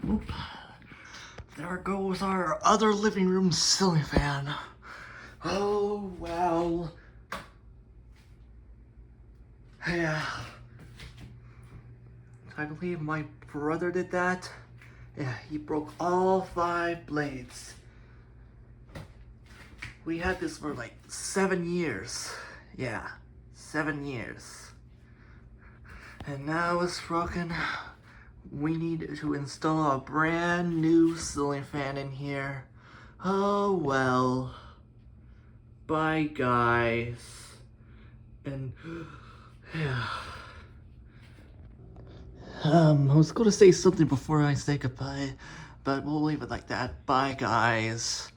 Oop. There goes our other living room ceiling fan. Oh, well. Yeah. I believe my brother did that. Yeah, he broke all 5 blades. We had this for like 7 years. Yeah, 7 years. And now it's broken. We need to install a brand new ceiling fan in here. Oh well. Bye guys. And yeah. I was gonna say something before I say goodbye, but we'll leave it like that. Bye guys.